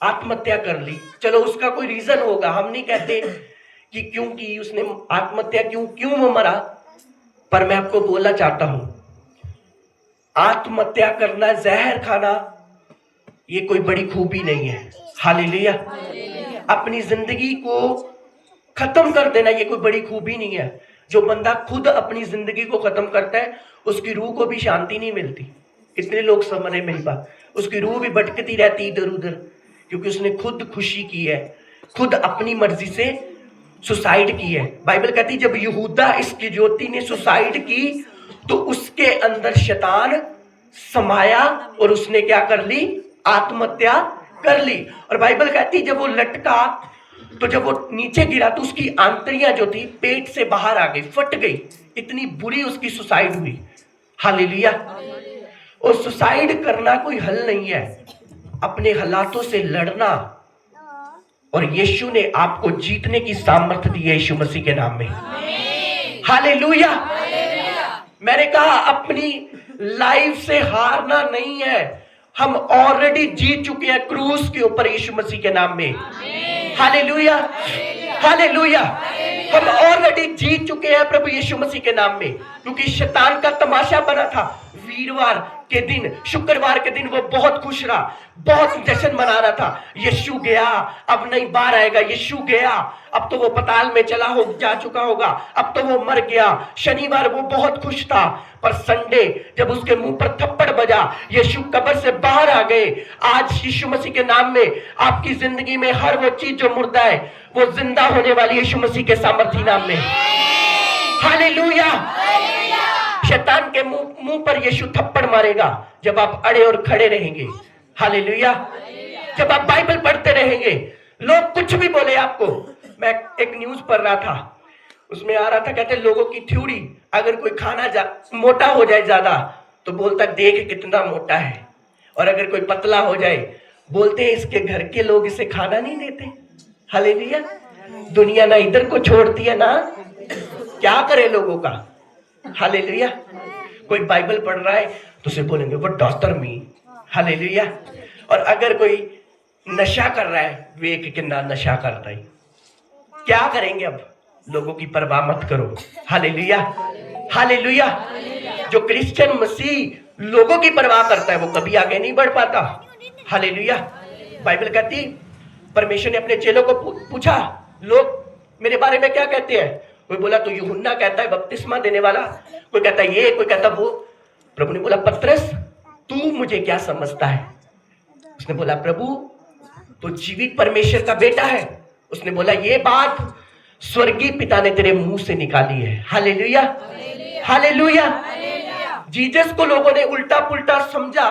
आत्महत्या कर ली। चलो उसका कोई रीजन होगा, हम नहीं कहते कि क्यों की उसने आत्महत्या, क्यों वो मरा, पर मैं आपको बोलना चाहता हूं, आत्महत्या करना, जहर खाना, ये कोई बड़ी खूबी नहीं है। हालेलुया। अपनी जिंदगी को खत्म कर देना ये कोई बड़ी खूबी नहीं है। जो बंदा खुद अपनी जिंदगी को खत्म करता है उसकी रूह को भी शांति नहीं मिलती। कितने लोग समझ रहे मेरी बात? उसकी रूह भी भटकती रहती इधर उधर, क्योंकि उसने खुद खुशी की है, खुद अपनी मर्जी से सुसाइड की है। बाइबल कहती है जब यहूदा इस्करियोती ने सुसाइड की तो उसके अंदर शैतान समाया और उसने क्या कर ली? आत्महत्या कर ली। और बाइबल कहती जब वो लटका तो जब वो नीचे गिरा तो उसकी आंतड़ियां जो थी पेट से बाहर आ गई, फट गई, इतनी बुरी उसकी सुसाइड हुई। हालेलुया। और सुसाइड करना कोई हल नहीं है, अपने हालातों से लड़ना, और यीशु ने आपको जीतने की सामर्थ्य दी है यीशु मसीह के नाम में। हालेलुया। मैंने कहा अपनी लाइफ से हारना नहीं है, हम ऑलरेडी जीत चुके हैं क्रूस के ऊपर यीशु मसीह के नाम में। Hallelujah, hallelujah. हम ऑलरेडी जीत चुके हैं प्रभु यीशु मसीह के नाम में, क्योंकि शैतान का तमाशा बना था। वीरवार के दिन, शुक्रवार के दिन वो बहुत खुश रहा, बहुत जश्न मना रहा था। यीशु गया, अब नहीं बाहर आएगा। यीशु गया, अब तो वो पताल में जा चुका होगा, अब तो वो मर गया। शनिवार वो बहुत खुश था, पर संडे जब उसके मुंह पर थप्पड़ बजा, यीशु कब्र से बाहर आ गए। आज यीशु मसीह के नाम में आपकी जिंदगी में हर वो चीज जो मुर्दा है वो जिंदा होने वाली यीशु मसीह के सामर्थी नाम में। हालेलुया। शैतान के मुंह पर यीशु थप्पड़ मारेगा जब आप अड़े और खड़े रहेंगे। हालेलुया। जब आप बाइबल पढ़ते रहेंगे, लोग कुछ भी बोले आपको। मैं एक न्यूज पढ़ रहा था, उसमें आ रहा था, कहते लोगों की थ्योरी, अगर कोई खाना मोटा हो जाए ज्यादा तो बोलता देख कितना मोटा है, और अगर कोई पतला हो जाए बोलते हैं इसके घर के लोग इसे खाना नहीं देते। हालेलुया। दुनिया ना इधर को छोड़ती है ना, क्या करे लोगों का। हालेलुया। कोई बाइबल पढ़ रहा है तो उसे बोलेंगे वो डॉक्टर मी। हालेलुया। और अगर कोई नशा कर रहा है, वेख कितना नशा करता है, क्या करेंगे? अब लोगों की परवाह मत करो। Hallelujah, hallelujah. जो क्रिश्चियन मसीह लोगों की परवाह करता है वो कभी आगे नहीं बढ़ पाता। हालेलुया। बाइबल कहती परमेश्वर ने अपने चेलों को पूछा, लोग मेरे बारे में क्या कहते हैं? कोई बोला तो यूहन्ना कहता है बपतिस्मा देने वाला, कोई कहता है ये, कोई कहता वो। प्रभु ने बोला पतरस तू मुझे क्या समझता है? उसने बोला प्रभु तो जीवित परमेश्वर का बेटा है। उसने बोला ये बात स्वर्गीय पिता ने तेरे मुंह से निकाली है। Hallelujah, hallelujah. जीसस को लोगों ने उल्टा पुल्टा समझा।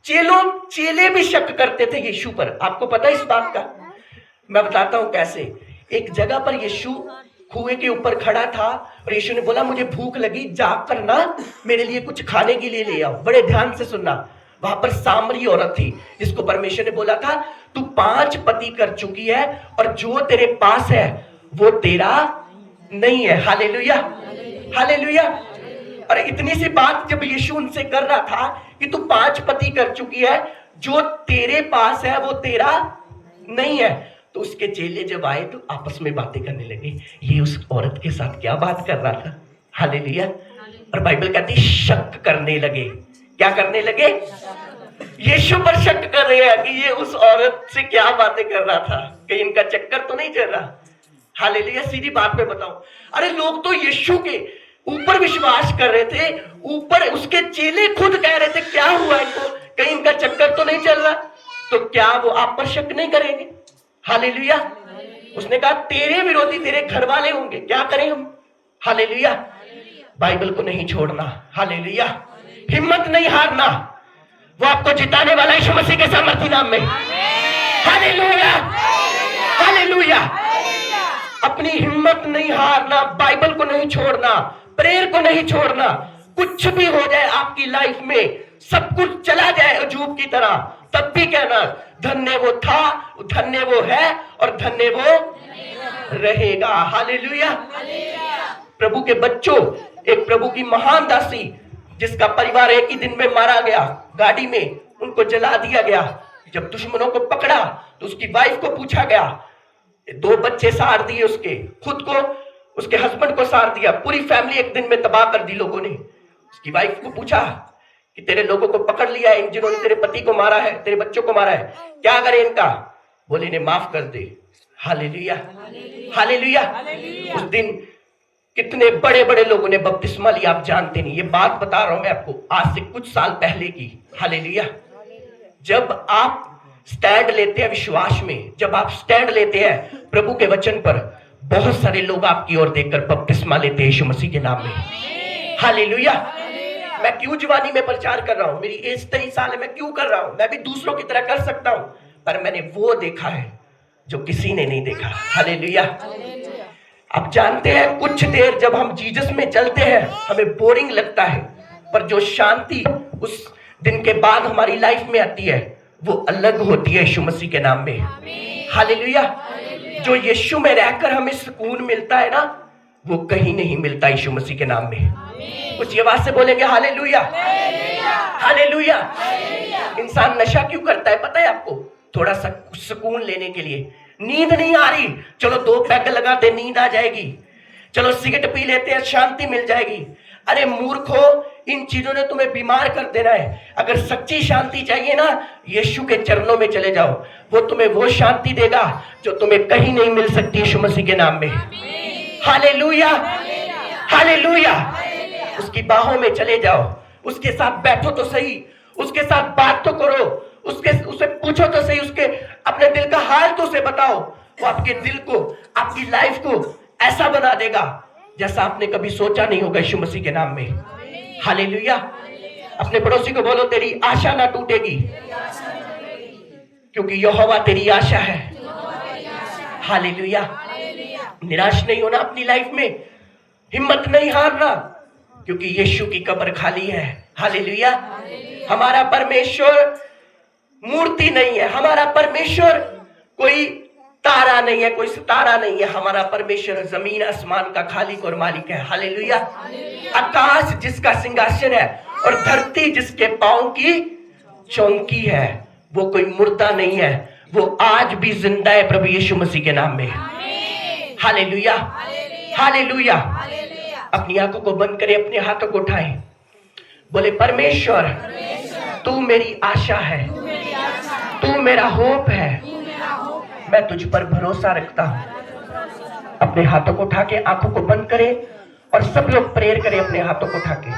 चेले भी शक करते थे यीशु पर। आपको पता है इस बात का? मैं बताता हूं कैसे। एक जगह पर यीशु कुएं के ऊपर खड़ा था और यीशु ने बोला मुझे भूख लगी, जाग कर ना मेरे लिए कुछ खाने के लिए ले आओ। बड़े ध्यान से सुनना। वहां पर सामरी औरत थी जिसको परमेश्वर ने बोला था तू 5 पति कर चुकी है और जो तेरे पास है वो तेरा नहीं है। Hallelujah, hallelujah. और इतनी सी बात जब यीशु उनसे कर रहा था कि तू 5 पति कर चुकी है, जो तेरे पास है वो तेरा नहीं है, तो उसके चेले जब आए तो आपस में बातें करने लगे, ये उस औरत के साथ क्या बात कर रहा था। हालेलुया। और बाइबल कहती शक करने लगे। क्या करने लगे? यीशु पर शक कर रहे हैं कि ये उस औरत से क्या बातें कर रहा था, कहीं इनका चक्कर तो नहीं चल रहा। हालेलुया। सीधी बात में बताऊं, अरे लोग तो यीशु के ऊपर विश्वास कर रहे थे, ऊपर उसके चेले खुद कह रहे थे क्या हुआ इनको, कहीं इनका चक्कर तो नहीं चल रहा, तो क्या वो आप पर शक नहीं करेंगे? हालेलुया। उसने कहा तेरे विरोधी तेरे घर वाले होंगे, क्या करें हम? हालेलुया। बाइबल को नहीं छोड़ना। हालेलुया। हिम्मत नहीं हारना, वो आपको जिताने वाला यीशु मसीह के सामर्थी नाम में। Hallelujah, hallelujah. अपनी हिम्मत नहीं हारना, बाइबल को नहीं छोड़ना, प्रेयर को नहीं छोड़ना। कुछ भी हो जाए आपकी लाइफ में, सब कुछ चला जाए अजूब की तरह, तब भी कहना धन्य वो था, धन्य वो है और धन्य वो रहेगा। हालेलुया। प्रभु के बच्चों, एक प्रभु की महान दासी जिसका परिवार एक ही दिन में मारा गया, गाड़ी में उनको जला दिया गया। जब दुश्मनों को पकड़ा तो उसकी वाइफ को पूछा गया, 2 बच्चे सार दिए उसके, खुद को, उसके हस्बैंड को सार दिया, पूरी फैमिली एक दिन में तबाह कर दी लोगों ने। उसकी वाइफ को पूछा कि तेरे लोगों को पकड़ लिया है, जिन्होंने तेरे पति को मारा है, तेरे बच्चों को मारा है, क्या करे इनका? बोले इन्हें माफ कर दे। Hallelujah, hallelujah. उस दिन कितने बड़े बड़े लोगों ने बपतिस्मा लिया, आप जानते नहीं। ये बात बता रहा हूं मैं आपको, आज से कुछ साल पहले की। हालेलुया। जब आप स्टैंड लेते हैं विश्वास में, जब आप स्टैंड लेते हैं प्रभु के वचन पर, बहुत सारे लोग आपकी ओर देखकर बपतिस्मा लेते हैं यीशु मसीह के नाम में। हालेलुया। मैं क्यों जवानी में प्रचार कर रहा हूं? मेरी एज 23 साल है, मैं क्यों कर रहा हूं? मैं भी दूसरों की तरह कर सकता हूं, पर मैंने वो देखा है जो किसी ने नहीं देखा। हालेलुया। आप जानते हैं, कुछ देर जब हम जीसस में चलते हैं हमें बोरिंग लगता है, पर जो शांति उस दिन के बाद हमारी लाइफ में आती है वो अलग होती है यीशु मसीह के नाम में। हालेलुया। जो यीशु में रहकर हमें सुकून मिलता है ना, वो कहीं नहीं मिलता यीशु मसीह के नाम में। कुछ आवाज से बोलेंगे हालेलुया, हालेलुया। इंसान नशा क्यों करता है पता है आपको? थोड़ा सा सुकून लेने के लिए। नींद नहीं आ रही, चलो 2 पैग लगाते नींद आ जाएगी, चलो सिगरेट पी लेते हैं शांति मिल जाएगी। अरे मूर्खो, इन चीजों ने तुम्हें बीमार कर देना है। अगर सच्ची शांति चाहिए ना, यीशु के चरणों में चले जाओ, वो तुम्हें वो शांति देगा जो तुम्हें कहीं नहीं मिल सकती यीशु मसीह के नाम में। Hallelujah, hallelujah. उसकी बाहों में चले जाओ, उसके साथ बैठो तो सही, उसके साथ बात तो करो, उससे पूछो तो सही, उसके अपने दिल का हाल तो उसे बताओ। वो आपके दिल को, आपकी लाइफ को ऐसा बना देगा जैसा आपने कभी सोचा नहीं होगा यीशु मसीह के नाम में। हालेलुया। अपने पड़ोसी को बोलो तेरी आशा ना टूटेगी, क्योंकि यहोवा तेरी आशा है। हालेलुया। निराश नहीं होना अपनी लाइफ में, हिम्मत नहीं हारना, क्योंकि यीशु की कब्र खाली है। हालेलुया। हमारा परमेश्वर मूर्ति नहीं है, हमारा परमेश्वर कोई तारा नहीं है, कोई सितारा नहीं है। हमारा परमेश्वर जमीन आसमान का खालिक और मालिक है। हालेलुया। आकाश जिसका सिंहासन है और धरती जिसके पांव की चौकी है, वो कोई मुर्दा नहीं है, वो आज भी जिंदा है प्रभु यीशु मसीह के नाम में। Hallelujah, hallelujah. अपनी आंखों को बंद करें, अपने हाथों को उठाएं, बोले परमेश्वर तू मेरी आशा है, तू मेरा होप है, मैं तुझ पर भरोसा रखता हूं। अपने हाथों को उठा के आंखों को बंद करें और सब लोग प्रेयर करें अपने हाथों को उठा के।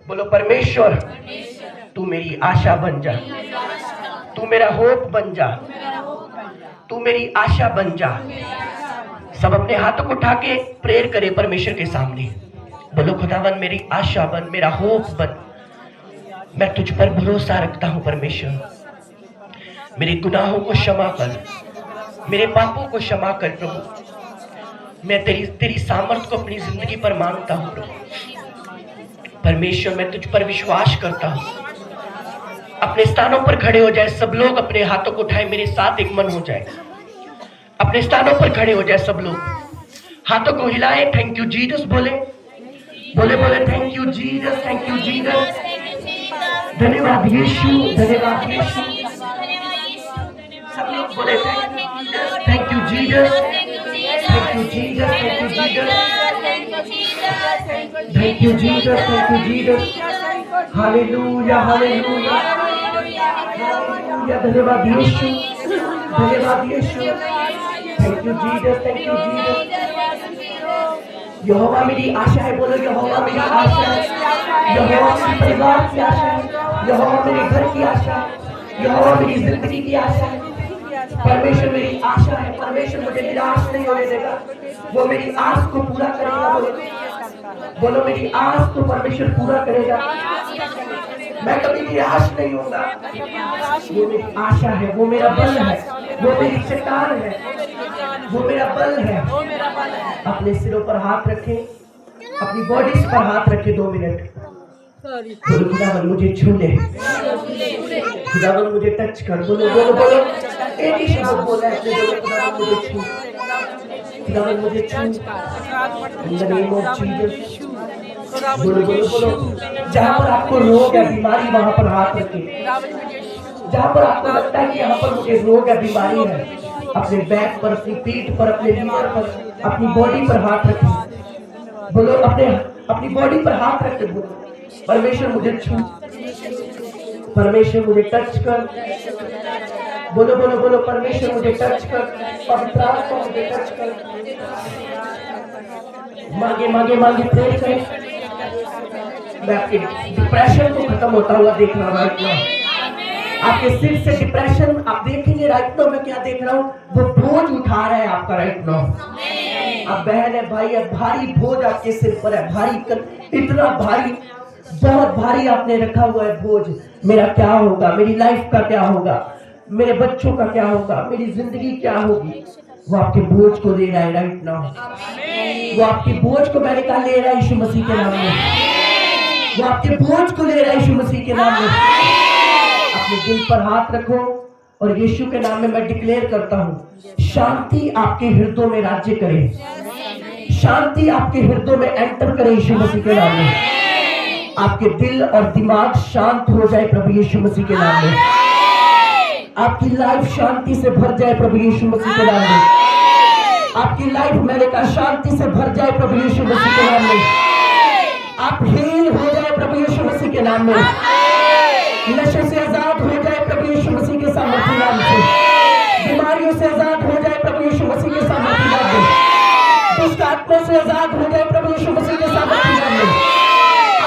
बोलो परमेश्वर तू मेरी आशा बन जा, तू मेरा होप बन जा, तू मेरी आशा बन जा। सब अपने हाथों को उठा के प्रेयर करें परमेश्वर के सामने। बोलो खुदावन मेरी आशा बन, मेरा होप बन, मैं तुझ पर भरोसा रखता हूं। परमेश्वर मेरे गुनाहों को क्षमा कर, मेरे पापों को क्षमा कर प्रभु। मैं तेरी सामर्थ को अपनी जिंदगी पर मानता हूं प्रभु। परमेश्वर मैं तुझ पर विश्वास करता हूं, अपने स्थानों पर खड़े हो जाए सब लोग, अपने हाथों को उठाए, मेरे साथ एक मन हो जाए। अपने स्थानों पर खड़े हो जाए सब लोग, हाथों को हिलाए, थैंक यू जीसस बोले, बोले बोले thank you Jesus, thank you Jesus, धन्यवाद यीशु, धन्यवाद यीशु। सब लोग बोले thank you Jesus, thank you Jesus, thank you Jesus, thank you Jesus, thank you Jesus, hallelujah hallelujah hallelujah, धन्यवाद यीशु, धन्यवाद यीशु, thank you Jesus, thank you Jesus. यहोवा मेरी आशा है, बोलो यहोवा मेरी आशा है, यहोवा मेरे परिवार की आशा है, यहोवा मेरे घर की आशा है, यहोवा मेरी जिंदगी की आशा है। परमेश्वर मेरी आशा है, परमेश्वर मुझे निराश नहीं होने देगा, वो मेरी आस को पूरा करेगा। बोलो मेरी आस को परमेश्वर पूरा करेगा, मैं कभी निराश नहीं होगा। वो मेरी आशा है, वो मेरा बल है, वो मेरी चट्टान है, वो मेरा बल है। अपने सिरों पर हाथ रखें, अपनी बॉडीज पर हाथ रखें 2 मिनट। बोलो खुदावन मुझे छू ले, खुदावन मुझे टच कर। बोलो बोलो बोलो, एक ही शब्द बोला है अपने, बोलो खुदावन मुझे छू, खुदावन मुझे छू, in the name of Jesus. बोलो बोलो बोलो, जहाँ पर आपको रोग है, बीमारी, वहां पर हाथ रखें। जहाँ पर आपको लगता है कि यहाँ पर मुझे रोग है, बीमारी है, अपने बैक पर, अपनी पीठ पर, अपने लीवर पर, अपनी बॉडी पर हाथ रखें। बोलो अपनी बॉडी पर हाथ रख के बोलो परमेश्वर मुझे छू, परमेश्वर मुझे टच कर। बोलो बोलो बोलो, परमेश्वर मुझे टच कर, पवित्र आत्मा मुझे टच कर। मांगे मांगे मांगे प्रेयर करें। मैं आपके डिप्रेशन को खत्म होता हुआ देख रहा हूँ राइट नाउ। आपके सिर से डिप्रेशन आप देखेंगे राइट नाउ। मैं क्या देख रहा हूँ, वो बोझ उठा रहा है आपका राइट नाउ। अब बहन है, भाई है, भारी बोझ आपके सिर पर है, भारी, इतना भारी, बहुत भारी आपने रखा हुआ है बोझ। मेरा क्या होगा, मेरी लाइफ का क्या होगा, मेरे बच्चों का क्या होगा, मेरी जिंदगी क्या होगी। वो आपके बोझ को ले रहा है राइट नाउ। वो आपके बोझ को मैंने कहा ले रहा है यीशु मसीह के नाम में। वो आपके बोझ को ले रहा है यीशु मसीह के नाम में। अपने दिल पर हाथ रखो और यीशु के नाम में मैं डिक्लेयर करता हूँ, शांति आपके हृदयों में राज्य करे, शांति आपके हृदयों में एंटर करे यीशु मसीह के नाम में। आपके दिल और दिमाग शांत हो जाए प्रभु यीशु मसीह के नाम में। आपकी लाइफ शांति से भर जाए प्रभु यीशु मसीह के नाम में। आपकी लाइफ मैंने कहा शांति से भर जाए प्रभु यीशु मसीह के नाम में। आप हील हो जाए प्रभु यीशु मसीह के नाम में। नशे से आजाद हो जाए प्रभु यीशु मसीह के सामर्थ्य नाम से। बीमारियों से आजाद हो जाए प्रभु यीशु मसीह के सामर्थ्य नाम में। दुष्ट आत्मा से आजाद हो जाए प्रभु यीशु मसीह के सामर्थ्य नाम में।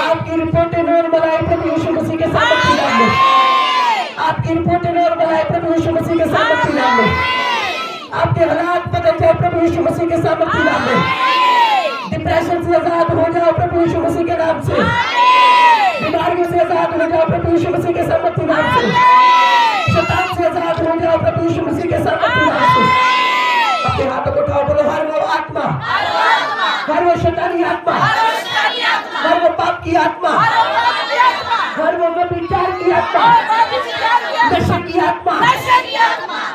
आपकी रिपोर्टें नॉर्मल आए प्रभु यीशु मसीह के सामर्थ्य नाम में। आपकी रिपोर्टें नॉर्मल आए प्रभु यीशु मसीह के सामर्थ्य नाम में। आपके हालात बदल जाए प्रभु यीशु मसीह के सामर्थ्य नाम में। डिप्रेशन से आजाद हो जाओ प्रभु यीशु मसीह के नाम से। बीमारियों से आजाद हो जाओ प्रभु यीशु मसीह के सामर्थ्य नाम से। शैतान से आजाद हो जाओ प्रभु यीशु मसीह के सामर्थ्य नाम से। अपने हाथों को उठाओ, बोलो हर वो आत्मा, हर वो शैतानी आत्मा, हर वो पाप की आत्मा, हर वो व्यभिचार की आत्मा, नशे की आत्मा,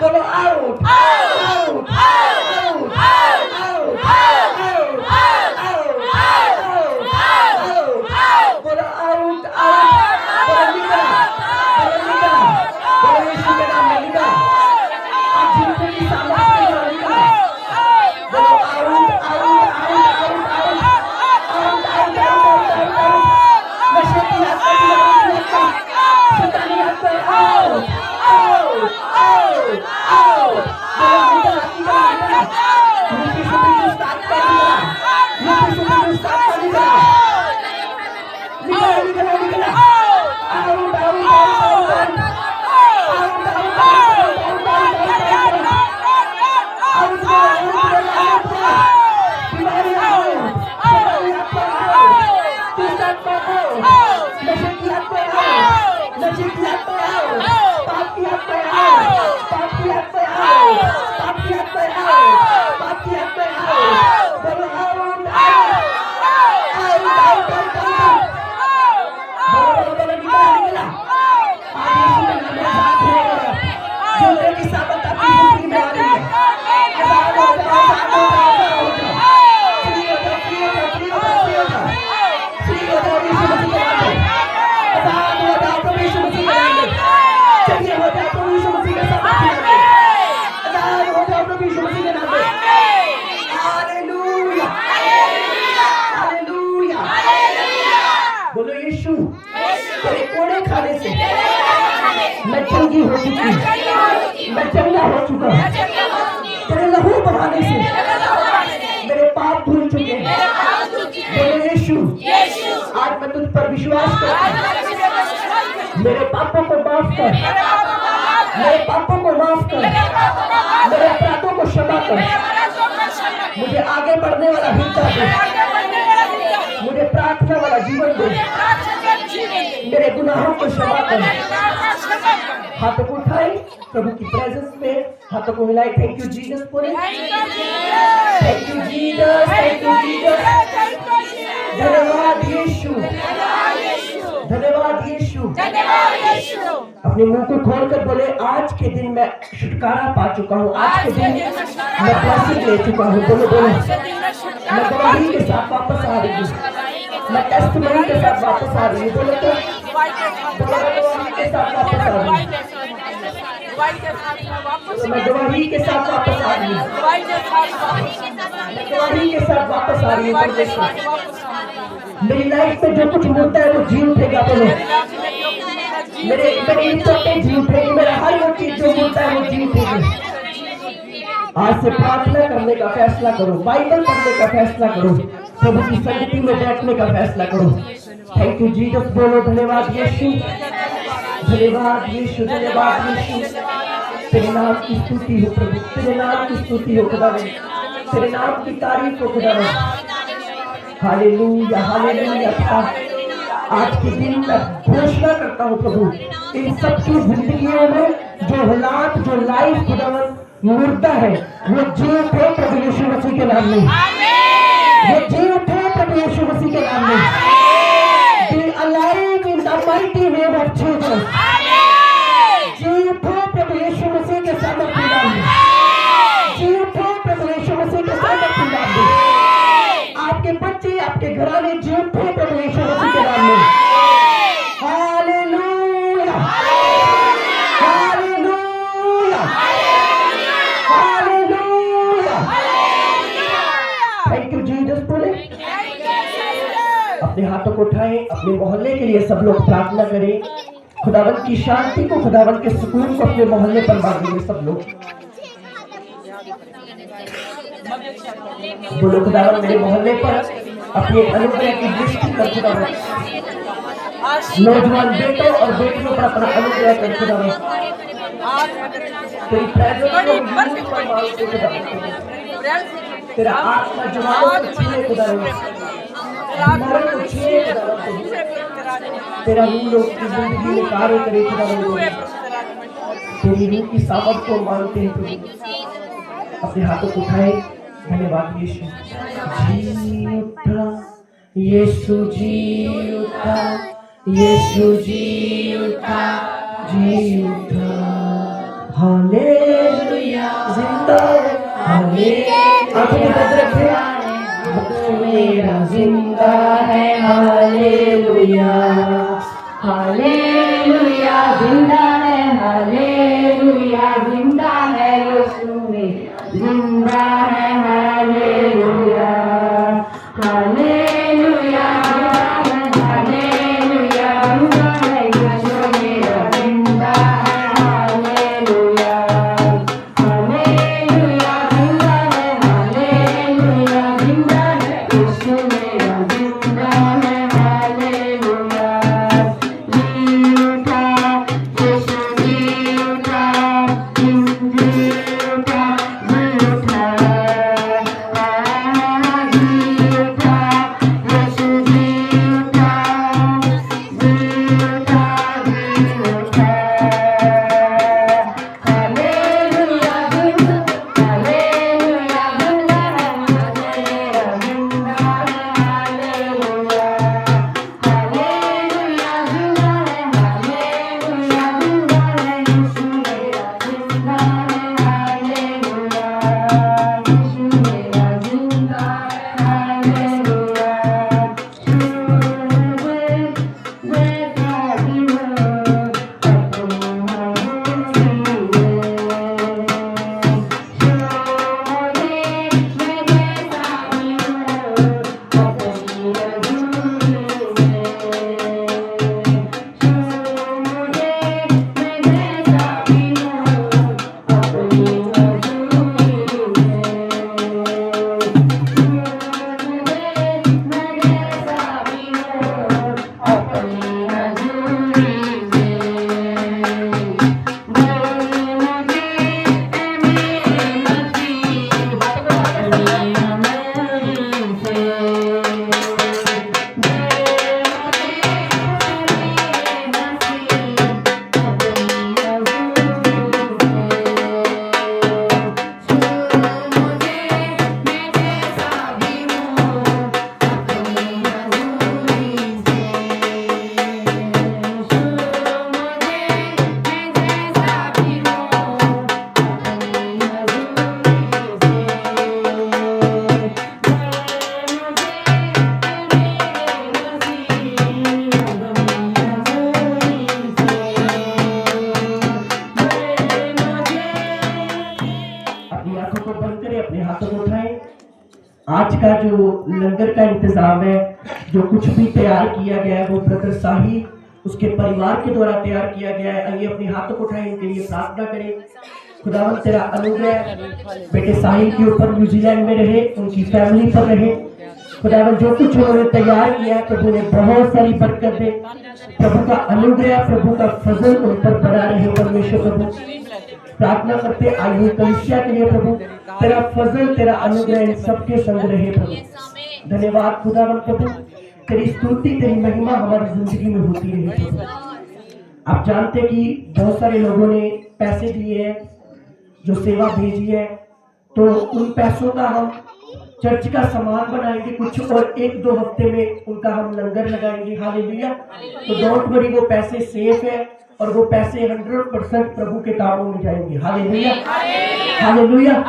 बोलो out out out out out, बोलो आउट आउट, बोलो निकल, बोलो निकल, बोलो यीशु के नाम में निकल। आप जिंदगी की सामर्थ्य से निकल, बोलो out out out out out out out out, नशे की आत्मा, शैतानी आत्मा, आउट आउट आउट आउट, बोलो निकल निकल निकल, मुझे शुद्ध दुष्ट आत्मा निकल, मुझे शुद्ध दुष्ट आत्मा निकल, निकल निकल निकल, out out out out out out out out out out चुकी, मैं चंगा हो चुका। तेरे लहू बहाने से मेरे पाप धुल चुके हैं। बोले यीशु, आज मैं तुझ पर विश्वास करता हूँ। मेरे पापों को माफ कर, मेरे पापों को माफ कर, मेरे अपराधों को क्षमा कर, मुझे आगे बढ़ने वाला हिस्सा दे, मुझे प्रार्थना वाला जीवन दे, मेरे गुनाहों को क्षमा कर। हाथों को उठाए प्रभु की प्रेजेंस में, हाथों को हिलाए। Thank you Jesus. बोले thank you Jesus, thank you Jesus. धन्यवाद यीशु, धन्यवाद यीशु। अपने मुंह को खोलकर बोले आज के दिन मैं छुटकारा पा चुका हूँ, आज के दिन मैं ब्लेसिंग ले चुका हूँ। बोलो बोलो, मैं गवाही के साथ वापस आ रही हूँ, मैं टेस्टिमनी के साथ वापस आ रही हूँ। बोलो तो गवाही के साथ वापस आ रही हूँ, मैं गवाही के साथ वापस आ रही हूँ, गवाही के साथ वापस आ रही हूँ। मेरी लाइफ में जो कुछ होता है वो जी उठेगा। बोलो मेरे इज्जतें जी उठेगी, मेरा हर वो चीज जो होता है वो जी उठेगी। आज से प्रार्थना करने का फैसला करो, बाइबल पढ़ने का फैसला करो, प्रभु की संगति में बैठने का फैसला करो। Thank you Jesus. बोलो धन्यवाद यीशु, धन्यवाद यीशु, धन्यवाद यीशु। तेरे नाम की स्तुति हो प्रभु, तेरे नाम की स्तुति हो खुदा, तेरे नाम की तारीफ हो खुदा। Hallelujah, hallelujah. आज के दिन मैं घोषणा करता हूँ प्रभु, इन सबकी जिंदगियों में जो हालात, जो लाइफ खुदावन मुर्दा है, वो जी उठे प्रभु यीशु मसीह के नाम में, वो जी उठे प्रभु यीशु मसीह के नाम में। Be alive in the mighty name of Jesus। जी उठो प्रभु यीशु मसीह के सामर्थ्य नाम में, जी उठो प्रभु यीशु मसीह के सामर्थ्य नाम में। आपके बच्चे, आपके घराने जी उठे प्रभु यीशु मसीह के नाम में। Hallelujah, hallelujah, hallelujah. Thank you Jesus. बोले अपने हाथों को उठाएं, अपने मोहल्ले के लिए सब लोग प्रार्थना करें। खुदावन की शांति को, खुदावन के सुकून को अपने मोहल्ले पर बांटेंगे सब लोग। बोलो खुदावन मेरे मोहल्ले पर अपने अनुग्रह की दृष्टि कर खुदावन, नौजवान बेटों और बेटियों पर अपना अनुग्रह कर खुदावन, तेरी प्रेजेंस को यूज पर मांगते खुदावन, तेरा आत्मा जवानों को छीने खुदावन, मरण को छीने खुदावन, तेरा रूह लोग की जिंदगी में कार्य करे खुदावन, तेरी रूह की सामर्थ को मांगते हैं प्रभु। अपने हाथों को उठाए। धन्यवाद यीशु। जी उठा यीशु, जी उठा यीशु, जी उठा, जी उठा। हालेलुया, जिंदा है, हालेलुया। आंखें बंद रखें, मेरा जिंदा है, हालेलुया, हालेलुया, जिंदा है, हालेलुया, जिंदा है यीशु में, जिंदा है, हालेलुया, हालेलुया, हालेलुया, जिंदा है यीशु मेरा, जिंदा है, हालेलुया, हालेलुया, जिंदा है, हालेलुया, जिंदा है यीशु मेरा, जिंदा है, हालेलुया। जी उठा यीशु आज का जो लंगर का इंतजाम है, जो कुछ भी तैयार किया गया है, वो ब्रदर साही उसके परिवार के द्वारा तैयार किया गया है। आइए अपने हाथों को उठाएं, इनके लिए प्रार्थना करें। खुदावन तेरा अनुग्रह बेटे साहिल के ऊपर न्यूजीलैंड में रहे, उनकी फैमिली पर रहे। खुदावन जो कुछ उन्होंने तैयार किया है, प्रभु ने बहुत सारी बरकत दे। प्रभु का अनुग्रह, प्रभु का फजल उन पर बना रहे। परमेश्वर प्रभु प्रार्थना करते आई हुई कलीसिया के लिए प्रभु तेरा फजल, तेरा अनुग्रह इन सबके संग रहे। प्रभु धन्यवाद खुदावन प्रभु, तेरी स्तुति, तेरी महिमा हमारी जिंदगी में होती रहे। प्रभु आप जानते कि बहुत सारे लोगों ने पैसे दिए हैं, जो सेवा भेजी है, तो उन पैसों का हम चर्च का सामान बनाएंगे कुछ, और 1-2 हफ्ते में उनका हम लंगर लगाएंगे। हालेलुया। तो डोंट वरी, वो पैसे सेफ है और वो पैसे 100% प्रभु के कामों में जाएंगे। Hallelujah, hallelujah.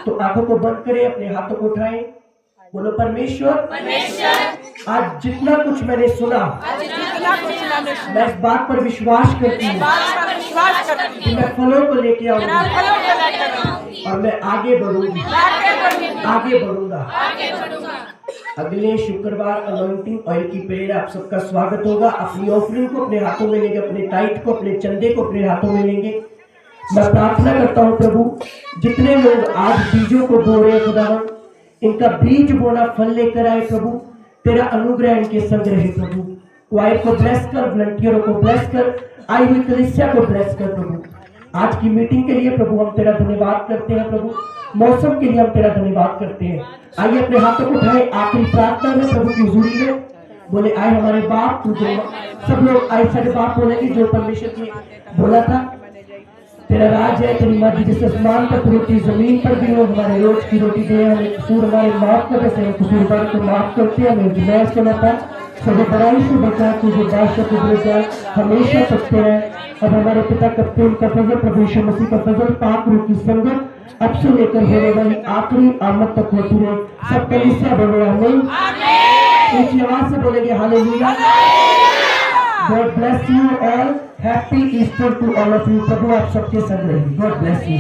तो आंखों को बंद करें, अपने हाथों को उठाएं, बोलो परमेश्वर आज जितना कुछ मैंने सुना, मैं इस बात पर विश्वास करती हूँ कि मैं फलों को लेके आऊंगा और मैं आगे बढ़ूंगी, आगे बढ़ूंगा। अगले शुक्रवार अनॉइंटिंग ऑयल की प्रेयर आप सबका स्वागत होगा। अपनी ऑफरिंग को अपने हाथों में लेंगे, अपने टाइट को, अपने चंदे को अपने हाथों में लेंगे। मैं प्रार्थना करता हूँ प्रभु, जितने लोग आज बीजों को बो रहे, खुदावन इनका बीज बोना फल लेकर आए। प्रभु तेरा अनुग्रह इनके संग रहे। प्रभु क्वायर को ब्लेस कर, वॉलंटियरों को ब्लेस कर, आई हुई कलीसिया को ब्लेस कर। प्रभु आज की मीटिंग के लिए प्रभु हम तेरा धन्यवाद करते हैं। प्रभु मौसम के लिए हम तेरा धन्यवाद करते हैं। आइए अपने हाथों को उठाए, आखिरी प्रार्थना में प्रभु की हुजूरी में बोले, आए हमारे बाप तू जो, सब लोग आए सारे बाप बोलेंगे जो परमेश्वर ने बोला था, तेरा राज है, तेरी मर्जी जैसे आसमान पर रोटी जमीन पर भी हो। हमारे रोज की रोटी दे, हमें कसूर हमारे माफ कर, जैसे कसूरवार को माफ करते हैं, हमें जुमैस के मत सब बड़ाई से बचा, तुझे बादशाह को बचा हमेशा सकते हैं। अब हमारे पिता करते उनका फजल, प्रभु यीशु मसीह का फजल, पाक रूह की संगत अब से लेकर होने वाली आखिरी आमद तक होती है। सब कलीसिया बोले आमीन। ऊंची आवाज से बोलेंगे hallelujah. God bless you all. Happy Easter to all of you. प्रभु आप सबके संग रहे। God bless you.